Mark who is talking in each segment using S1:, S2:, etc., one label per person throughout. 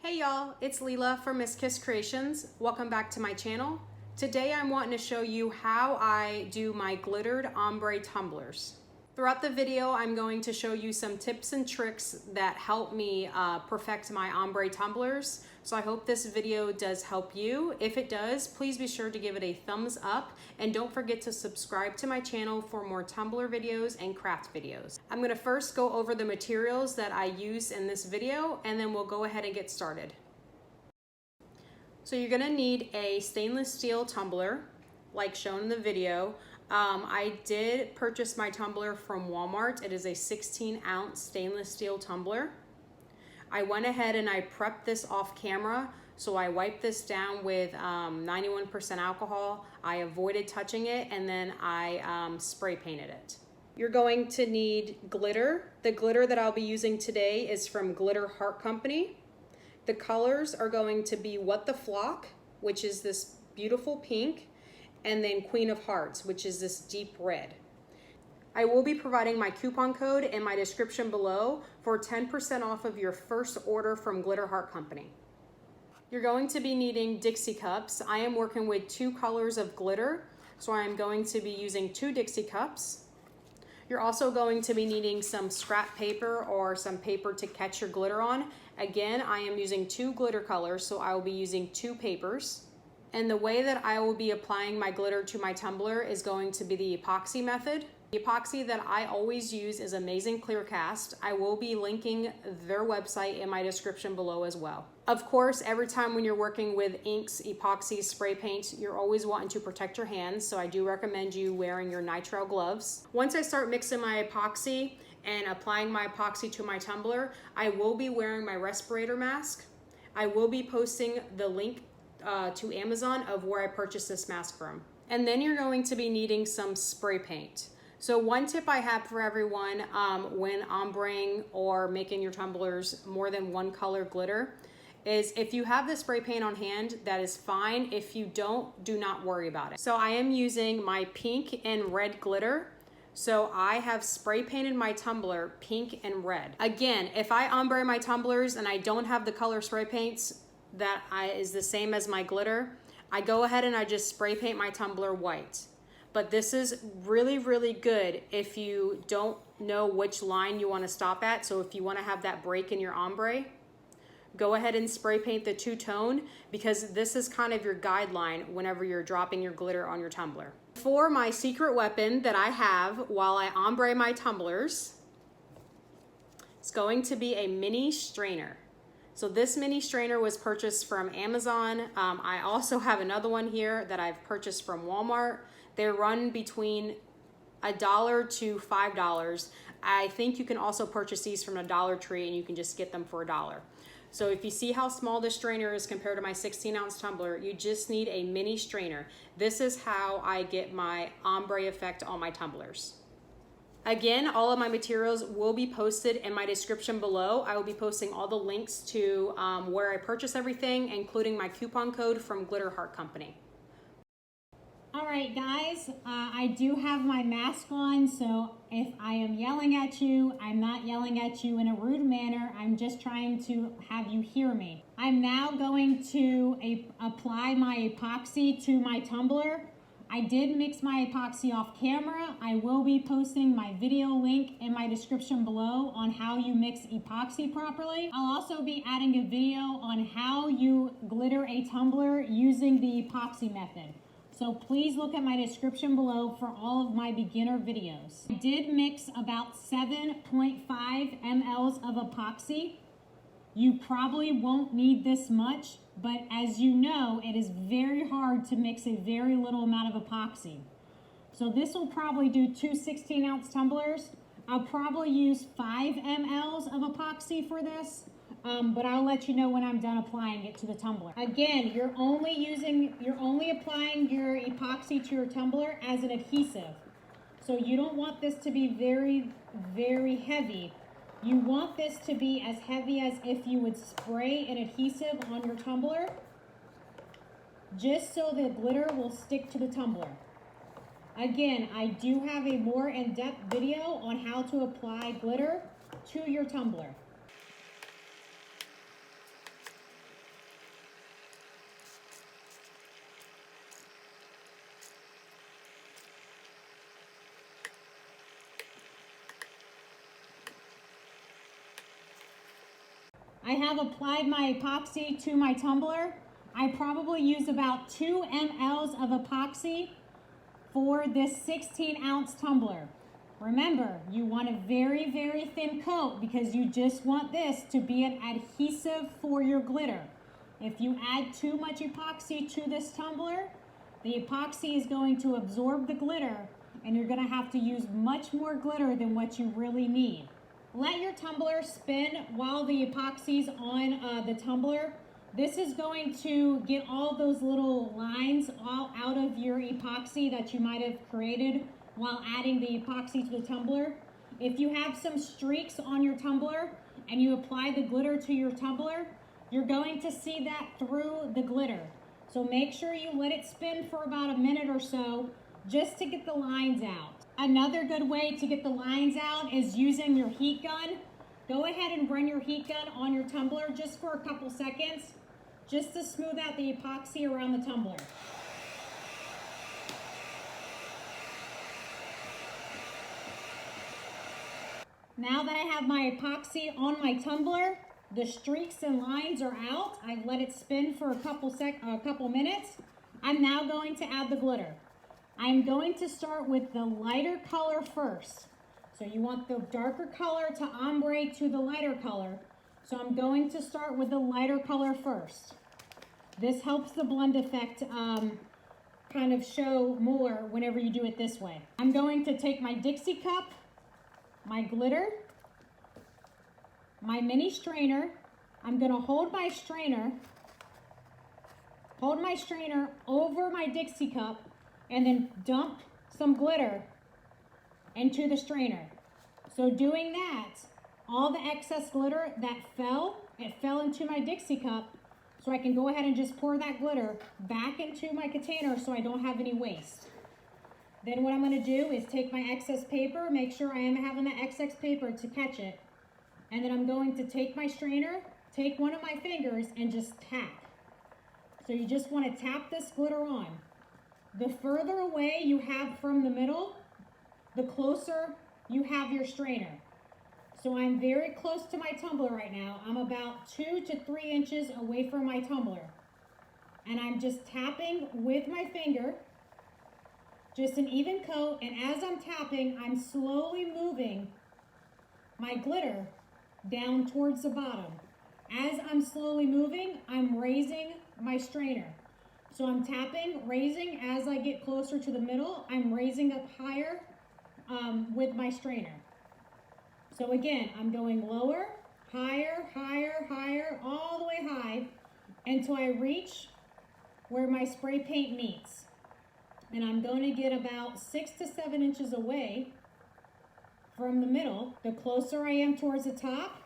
S1: Hey y'all, it's Leela from Miss Kiss Creations. Welcome back to my channel. Today I'm wanting to show you how I do my glittered ombre tumblers. Throughout the video, I'm going to show you some tips and tricks that help me perfect my ombre tumblers. So I hope this video does help you. If it does, please be sure to give it a thumbs up and don't forget to subscribe to my channel for more tumbler videos and craft videos. I'm gonna first go over the materials that I use in this video and then we'll go ahead and get started. So you're gonna need a stainless steel tumbler like shown in the video. I did purchase my tumbler from Walmart. It is a 16-ounce stainless steel tumbler. I went ahead and I prepped this off camera. So I wiped this down with 91% alcohol. I avoided touching it and then I spray painted it. You're going to need glitter. The glitter that I'll be using today is from Glitter Heart Company. The colors are going to be What the Flock, which is this beautiful pink, and then Queen of Hearts, which is this deep red. I will be providing my coupon code in my description below for 10% off of your first order from Glitter Heart Company. You're going to be needing Dixie Cups. I am working with 2 colors of glitter, so I am going to be using 2 Dixie Cups. You're also going to be needing some scrap paper or some paper to catch your glitter on. Again, I am using 2 glitter colors, so I will be using 2 papers. And the way that I will be applying my glitter to my tumbler is going to be the epoxy method. The epoxy that I always use is Amazing Clear Cast. I will be linking their website in my description below as well. Of course, every time when you're working with inks, epoxy, spray paint, you're always wanting to protect your hands, so I do recommend you wearing your nitrile gloves. Once I start mixing my epoxy and applying my epoxy to my tumbler, I will be wearing my respirator mask. I will be posting the link to Amazon of where I purchased this mask from. And then you're going to be needing some spray paint. So one tip I have for everyone when ombreing or making your tumblers more than one color glitter is if you have the spray paint on hand, that is fine. If you don't, do not worry about it. So I am using my pink and red glitter. So I have spray painted my tumbler pink and red. Again, if I ombre my tumblers and I don't have the color spray paints that is the same as my glitter, I go ahead and I just spray paint my tumbler white. But this is really, really good if you don't know which line you want to stop at. So if you want to have that break in your ombre, go ahead and spray paint the two-tone because this is kind of your guideline whenever you're dropping your glitter on your tumbler. For my secret weapon that I have while I ombre my tumblers, it's going to be a mini strainer. So this mini strainer was purchased from Amazon. I also have another one here that I've purchased from Walmart. They run between $1 to $5. I think you can also purchase these from a Dollar Tree and you can just get them for $1. So if you see how small this strainer is compared to my 16-ounce tumbler, you just need a mini strainer. This is how I get my ombre effect on my tumblers. Again, all of my materials will be posted in my description below. I will be posting all the links to where I purchase everything, including my coupon code from Glitter Heart Company.
S2: All right, guys, I do have my mask on, so if I am yelling at you, I'm not yelling at you in a rude manner. I'm just trying to have you hear me. I'm now going to apply my epoxy to my tumbler. I did mix my epoxy off camera. I will be posting my video link in my description below on how you mix epoxy properly. I'll also be adding a video on how you glitter a tumbler using the epoxy method. So please look at my description below for all of my beginner videos. I did mix about 7.5 mLs of epoxy. You probably won't need this much, but as you know, it is very hard to mix a very little amount of epoxy. So this will probably do 2 16-ounce tumblers. I'll probably use 5 mLs of epoxy for this, but I'll let you know when I'm done applying it to the tumbler. Again, you're only applying your epoxy to your tumbler as an adhesive. So you don't want this to be very, very heavy. You want this to be as heavy as if you would spray an adhesive on your tumbler, just so the glitter will stick to the tumbler. Again, I do have a more in-depth video on how to apply glitter to your tumbler. I have applied my epoxy to my tumbler. I probably use about 2 mLs of epoxy for this 16-ounce tumbler. Remember, you want a very, very thin coat because you just want this to be an adhesive for your glitter. If you add too much epoxy to this tumbler, the epoxy is going to absorb the glitter and you're gonna have to use much more glitter than what you really need. Let your tumbler spin while the epoxy's on the tumbler. This is going to get all those little lines all out of your epoxy that you might have created while adding the epoxy to the tumbler. If you have some streaks on your tumbler and you apply the glitter to your tumbler, you're going to see that through the glitter. So make sure you let it spin for about a minute or so just to get the lines out. Another good way to get the lines out is using your heat gun. Go ahead and run your heat gun on your tumbler just for a couple seconds, just to smooth out the epoxy around the tumbler. Now that I have my epoxy on my tumbler, the streaks and lines are out. I've let it spin for a couple minutes. I'm now going to add the glitter. I'm going to start with the lighter color first. So you want the darker color to ombre to the lighter color. So I'm going to start with the lighter color first. This helps the blend effect kind of show more whenever you do it this way. I'm going to take my Dixie cup, my glitter, my mini strainer. I'm gonna hold my strainer over my Dixie cup and then dump some glitter into the strainer. So doing that, all the excess glitter that it fell into my Dixie cup, so I can go ahead and just pour that glitter back into my container so I don't have any waste. Then what I'm gonna do is take my excess paper, make sure I am having that excess paper to catch it, and then I'm going to take my strainer, take one of my fingers, and just tap. So you just wanna tap this glitter on. The further away you have from the middle, the closer you have your strainer. So I'm very close to my tumbler right now. I'm about 2 to 3 inches away from my tumbler. And I'm just tapping with my finger, just an even coat, and as I'm tapping, I'm slowly moving my glitter down towards the bottom. As I'm slowly moving, I'm raising my strainer. So I'm tapping, raising. As I get closer to the middle, I'm raising up higher with my strainer. So again, I'm going lower, higher, higher, higher, all the way high until I reach where my spray paint meets. And I'm going to get about 6 to 7 inches away from the middle. The closer I am towards the top,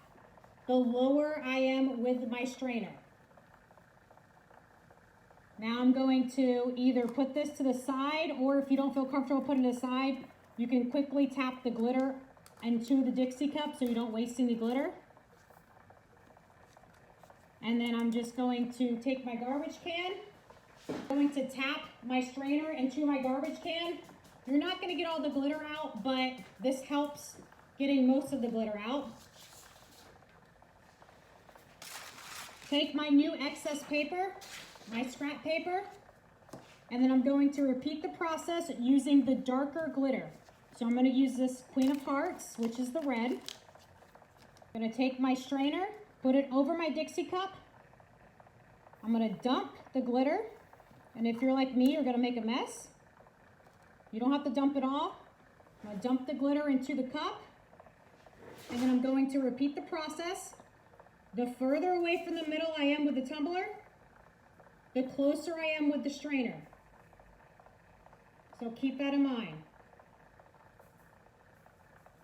S2: the lower I am with my strainer. Now I'm going to either put this to the side, or if you don't feel comfortable putting it aside, you can quickly tap the glitter into the Dixie cup so you don't waste any glitter. And then I'm just going to take my garbage can. I'm going to tap my strainer into my garbage can. You're not going to get all the glitter out, but this helps getting most of the glitter out. Take my new excess paper, my scrap paper, and then I'm going to repeat the process using the darker glitter. So I'm going to use this Queen of Hearts, which is the red. I'm going to take my strainer, put it over my Dixie cup. I'm going to dump the glitter, and if you're like me, you're going to make a mess. You don't have to dump it all. I'm going to dump the glitter into the cup, and then I'm going to repeat the process. The further away from the middle I am with the tumbler, the closer I am with the strainer. So keep that in mind.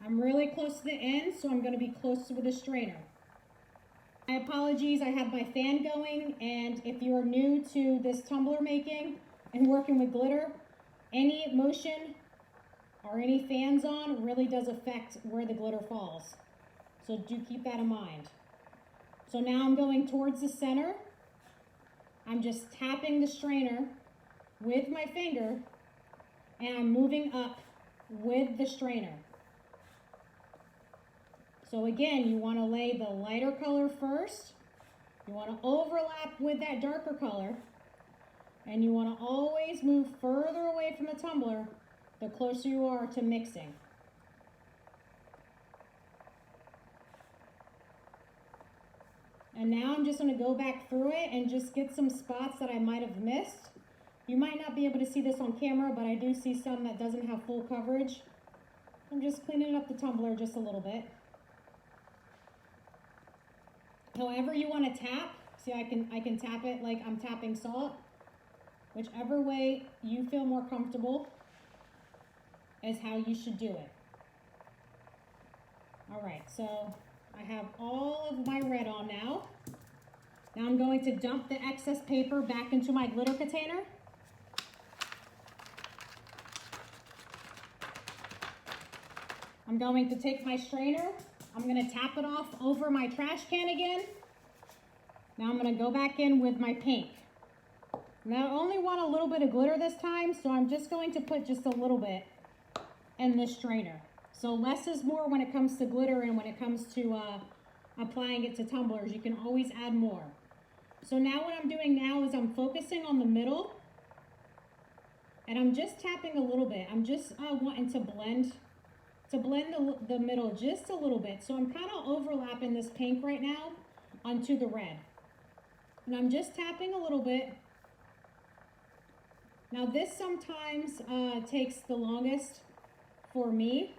S2: I'm really close to the end, so I'm going to be close with the strainer. My apologies, I have my fan going, and if you're new to this tumbler making and working with glitter, any motion or any fans on really does affect where the glitter falls. So do keep that in mind. So now I'm going towards the center. I'm just tapping the strainer with my finger, and I'm moving up with the strainer. So again, you want to lay the lighter color first. You want to overlap with that darker color. And you want to always move further away from the tumbler the closer you are to mixing. And now I'm just going to go back through it and just get some spots that I might have missed. You might not be able to see this on camera, but I do see some that doesn't have full coverage. I'm just cleaning up the tumbler just a little bit. However you want to tap, see I can tap it like I'm tapping salt. Whichever way you feel more comfortable is how you should do it. All right, so I have all of my red on now. Now I'm going to dump the excess paper back into my glitter container. I'm going to take my strainer. I'm going to tap it off over my trash can again. Now I'm going to go back in with my pink. Now I only want a little bit of glitter this time, so I'm just going to put just a little bit in the strainer. So less is more when it comes to glitter and when it comes to applying it to tumblers. You can always add more. So now what I'm doing now is I'm focusing on the middle and I'm just tapping a little bit. I'm just wanting to blend the middle just a little bit. So I'm kind of overlapping this pink right now onto the red. And I'm just tapping a little bit. Now this sometimes takes the longest for me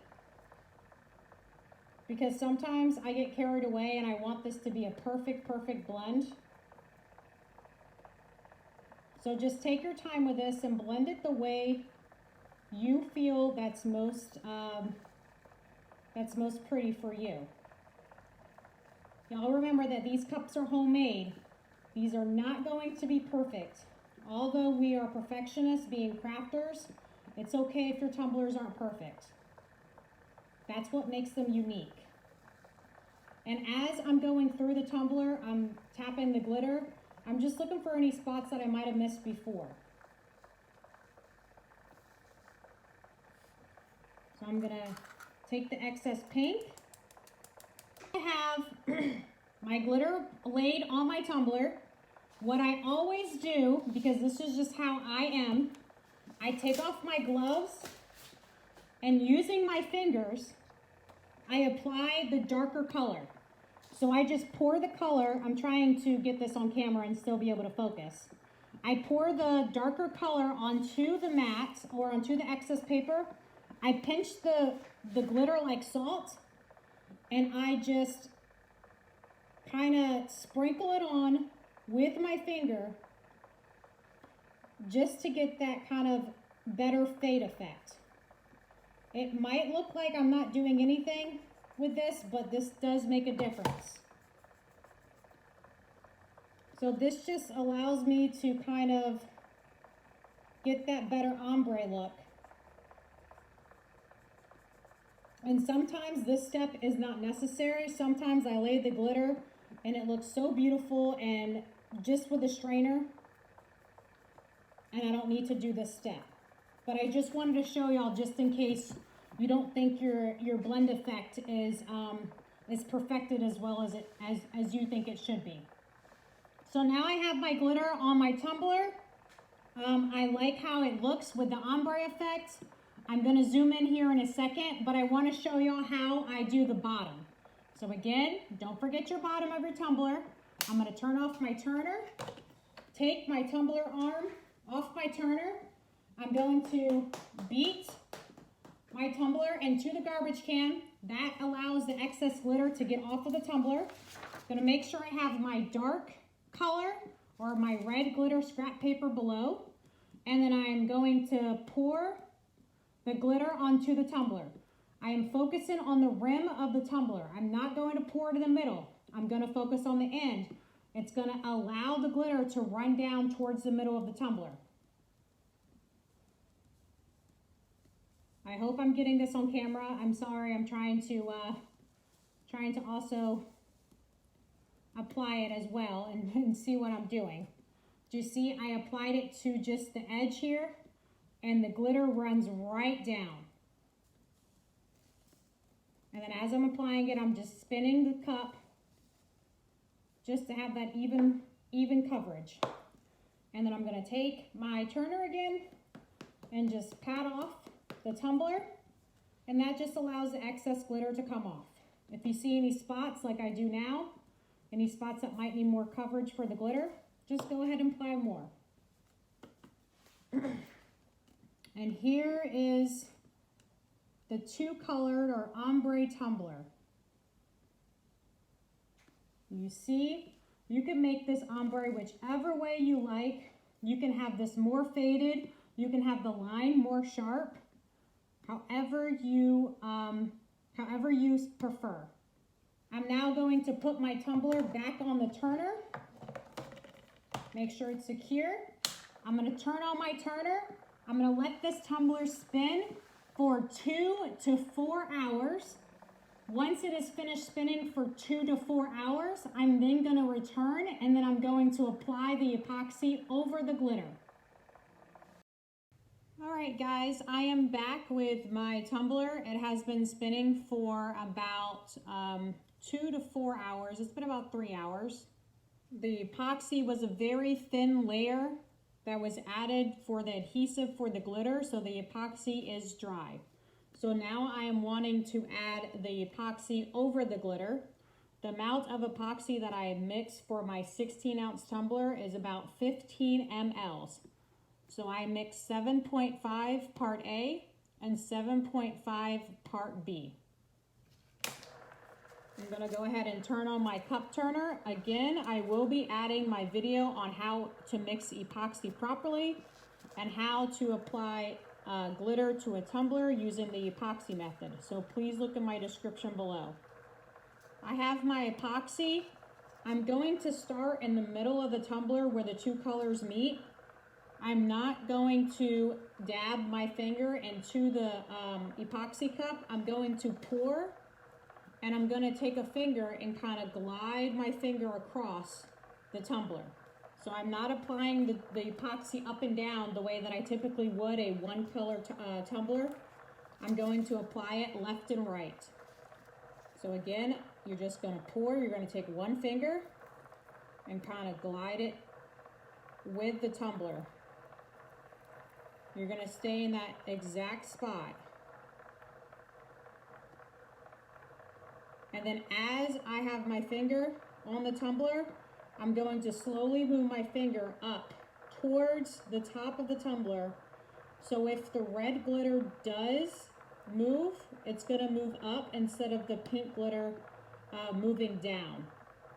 S2: because sometimes I get carried away and I want this to be a perfect blend. So just take your time with this and blend it the way you feel that's most pretty for you. Y'all remember that these cups are homemade. These are not going to be perfect. Although we are perfectionists being crafters, it's okay if your tumblers aren't perfect. That's what makes them unique. And as I'm going through the tumbler, I'm tapping the glitter. I'm just looking for any spots that I might have missed before. So I'm gonna take the excess pink. I have my glitter laid on my tumbler. What I always do, because this is just how I am, I take off my gloves and using my fingers, I apply the darker color. So I just pour the color. I'm trying to get this on camera and still be able to focus. I pour the darker color onto the mat or onto the excess paper. I pinch the glitter like salt and I just kind of sprinkle it on with my finger just to get that kind of better fade effect. It might look like I'm not doing anything with this, but this does make a difference. So this just allows me to kind of get that better ombre look. And sometimes this step is not necessary. Sometimes I lay the glitter and it looks so beautiful and just with a strainer, and I don't need to do this step. But I just wanted to show y'all just in case you don't think your blend effect is perfected as well as you think it should be. So now I have my glitter on my tumbler. I like how it looks with the ombre effect. I'm gonna zoom in here in a second, but I wanna show y'all how I do the bottom. So again, don't forget your bottom of your tumbler. I'm gonna turn off my turner, take my tumbler arm off my turner. I'm going to beat my tumbler into the garbage can. That allows the excess glitter to get off of the tumbler. I'm gonna make sure I have my dark color or my red glitter scrap paper below. And then I'm going to pour the glitter onto the tumbler. I am focusing on the rim of the tumbler. I'm not going to pour it in the middle. I'm going to focus on the end. It's going to allow the glitter to run down towards the middle of the tumbler. I hope I'm getting this on camera. I'm sorry, I'm trying to also apply it as well and see what I'm doing. Do you see I applied it to just the edge here and the glitter runs right down. And then as I'm applying it, I'm just spinning the cup just to have that even coverage. And then I'm going to take my turner again and just pat off the tumbler, and that just allows the excess glitter to come off. If you see any spots like I do now, any spots that might need more coverage for the glitter, just go ahead and apply more. And here is the two-colored or ombre tumbler. You see, you can make this ombre whichever way you like. You can have this more faded, you can have the line more sharp, however you prefer. I'm now going to put my tumbler back on the turner. Make sure it's secure. I'm going to turn on my turner. I'm going to let this tumbler spin for 2 to 4 hours. Once it is finished spinning for 2 to 4 hours, I'm then going to return, and then I'm going to apply the epoxy over the glitter. All right, guys, I am back with my tumbler. It has been spinning for about 2 to 4 hours. It's been about 3 hours. The epoxy was a very thin layer that was added for the adhesive for the glitter, so the epoxy is dry. So now I am wanting to add the epoxy over the glitter. The amount of epoxy that I mixed for my 16-ounce tumbler is about 15 mLs. So I mixed 7.5 part A and 7.5 part B. I'm going to go ahead and turn on my cup turner. Again, I will be adding my video on how to mix epoxy properly and how to apply glitter to a tumbler using the epoxy method. So please look in my description below. I have my epoxy. I'm going to start in the middle of the tumbler where the two colors meet. I'm not going to dab my finger into the epoxy cup. I'm going to pour, and I'm going to take a finger and kind of glide my finger across the tumbler. So I'm not applying the epoxy up and down the way that I typically would a one-color tumbler. I'm going to apply it left and right. So again, you're just going to pour. You're going to take one finger and kind of glide it with the tumbler. You're going to stay in that exact spot. And then as I have my finger on the tumbler, I'm going to slowly move my finger up towards the top of the tumbler. So if the red glitter does move, it's going to move up instead of the pink glitter moving down,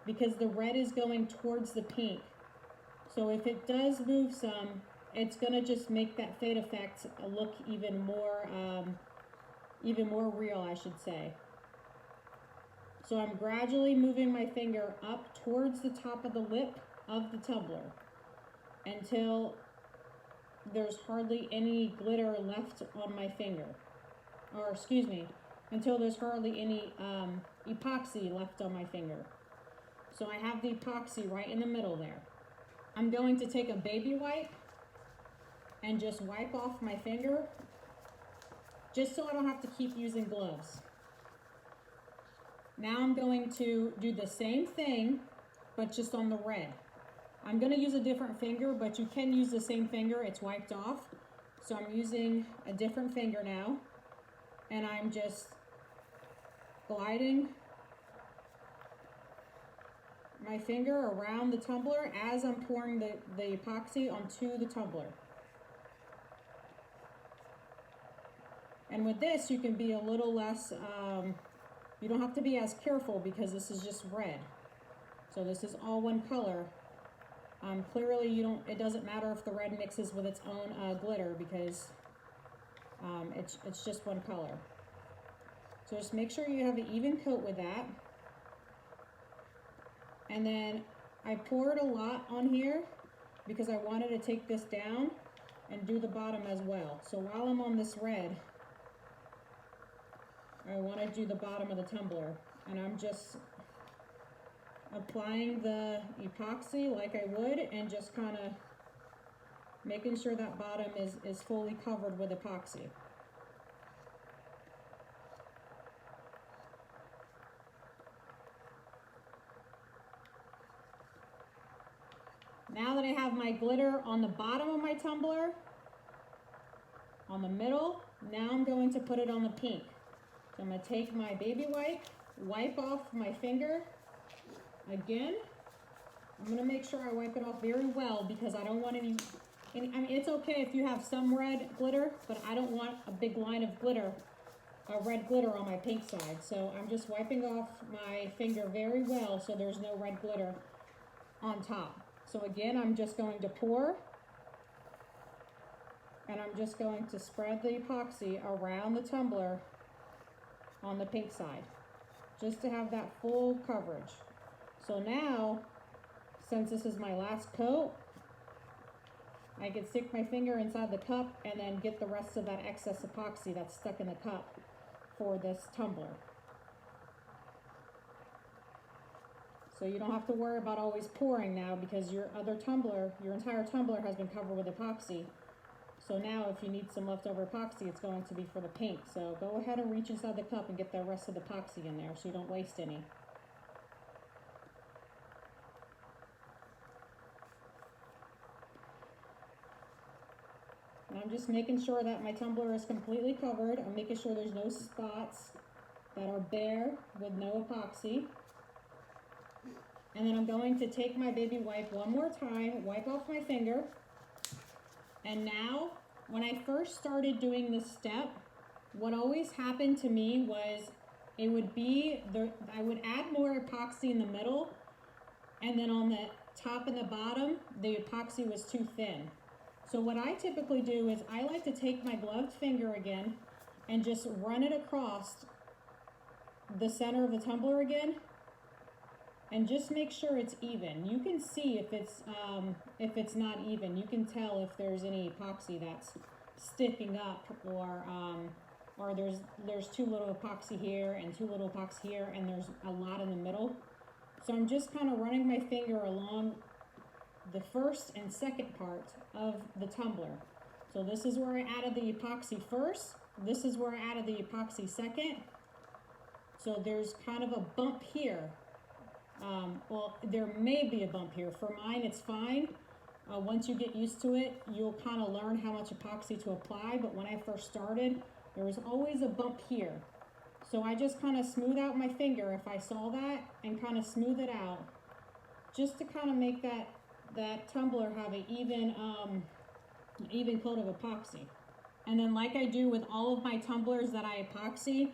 S2: because the red is going towards the pink. So if it does move some, it's going to just make that fade effect look even more real, I should say. So I'm gradually moving my finger up towards the top of the lip of the tumbler until there's hardly any glitter left on my finger. Or excuse me, until there's hardly any epoxy left on my finger. So I have the epoxy right in the middle there. I'm going to take a baby wipe and just wipe off my finger, just so I don't have to keep using gloves. Now I'm going to do the same thing, but just on the red. I'm going to use a different finger, but you can use the same finger. It's wiped off. So I'm using a different finger now, and I'm just gliding my finger around the tumbler as I'm pouring the epoxy onto the tumbler. And with this, you can be a little less, you don't have to be as careful because this is just red. So this is all one color. Clearly, it doesn't matter if the red mixes with its own glitter because it's just one color. So just make sure you have an even coat with that. And then I poured a lot on here because I wanted to take this down and do the bottom as well. So while I'm on this red, I want to do the bottom of the tumbler, and I'm just applying the epoxy like I would and just kind of making sure that bottom is fully covered with epoxy. Now that I have my glitter on the bottom of my tumbler, on the middle, now I'm going to put it on the pink. So I'm going to take my baby wipe off my finger. Again, I'm going to make sure I wipe it off very well because I don't want any, I mean, it's okay if you have some red glitter, but I don't want a big line of glitter, red glitter on my pink side. So I'm just wiping off my finger very well so there's no red glitter on top. So again, I'm just going to pour, and I'm just going to spread the epoxy around the tumbler on the pink side, just to have that full coverage. So now, since this is my last coat, I can stick my finger inside the cup and then get the rest of that excess epoxy that's stuck in the cup for this tumbler. So you don't have to worry about always pouring now because your other tumbler, your entire tumbler has been covered with epoxy. So now if you need some leftover epoxy, it's going to be for the pink. So go ahead and reach inside the cup and get the rest of the epoxy in there so you don't waste any. And I'm just making sure that my tumbler is completely covered. I'm making sure there's no spots that are bare with no epoxy. And then I'm going to take my baby wipe one more time, wipe off my finger. And now, when I first started doing this step, what always happened to me was it would be, I would add more epoxy in the middle, and then on the top and the bottom, the epoxy was too thin. So what I typically do is I like to take my gloved finger again and just run it across the center of the tumbler again, and just make sure it's even. You can see if it's not even. You can tell if there's any epoxy that's sticking up, or there's too little epoxy here and too little epoxy here, and there's a lot in the middle. So I'm just kind of running my finger along the first and second part of the tumbler. So this is where I added the epoxy first. This is where I added the epoxy second. So there's kind of a bump here. Well, there may be a bump here. For mine, it's fine. Once you get used to it, you'll kind of learn how much epoxy to apply. But when I first started, there was always a bump here. So I just kind of smooth out my finger if I saw that, and kind of smooth it out, just to kind of make that tumbler have an even coat of epoxy. And then, like I do with all of my tumblers that I epoxy,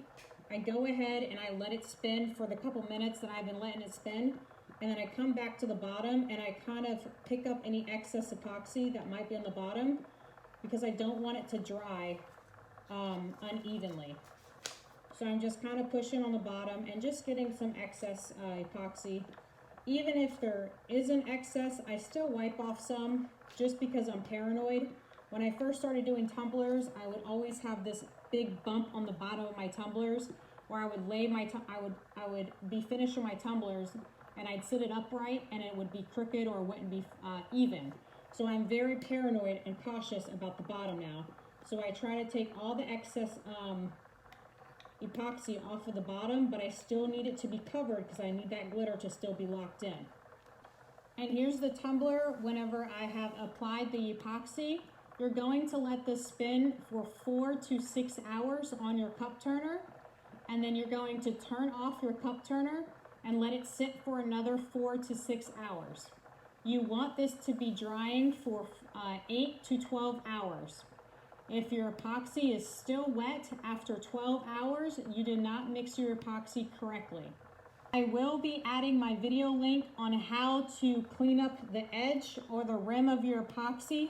S2: I go ahead and I let it spin for the couple minutes that I've been letting it spin, and then I come back to the bottom and I kind of pick up any excess epoxy that might be on the bottom, because I don't want it to dry unevenly. So I'm just kind of pushing on the bottom and just getting some excess epoxy. Even if there isn't excess, I still wipe off some just because I'm paranoid. When I first started doing tumblers, I would always have this big bump on the bottom of my tumblers where I would lay my, I would be finished with my tumblers and I'd sit it upright and it would be crooked or wouldn't be even. So I'm very paranoid and cautious about the bottom now. So I try to take all the excess epoxy off of the bottom, but I still need it to be covered because I need that glitter to still be locked in. And here's the tumbler whenever I have applied the epoxy. You're going to let this spin for 4 to 6 hours on your cup turner, and then you're going to turn off your cup turner and let it sit for another 4 to 6 hours. You want this to be drying for 8 to 12 hours. If your epoxy is still wet after 12 hours, you did not mix your epoxy correctly. I will be adding my video link on how to clean up the edge or the rim of your epoxy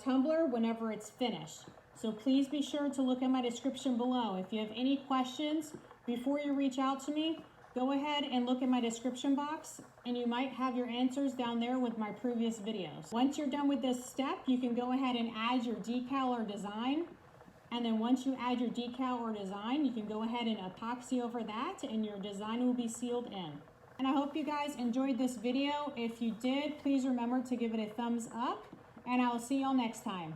S2: tumbler whenever it's finished. So please be sure to look at my description below. If you have any questions before you reach out to me, go ahead and look at my description box, and you might have your answers down there with my previous videos. Once you're done with this step, you can go ahead and add your decal or design. And then once you add your decal or design, you can go ahead and epoxy over that and your design will be sealed in. And I hope you guys enjoyed this video. If you did, please remember to give it a thumbs up, and I'll see y'all next time.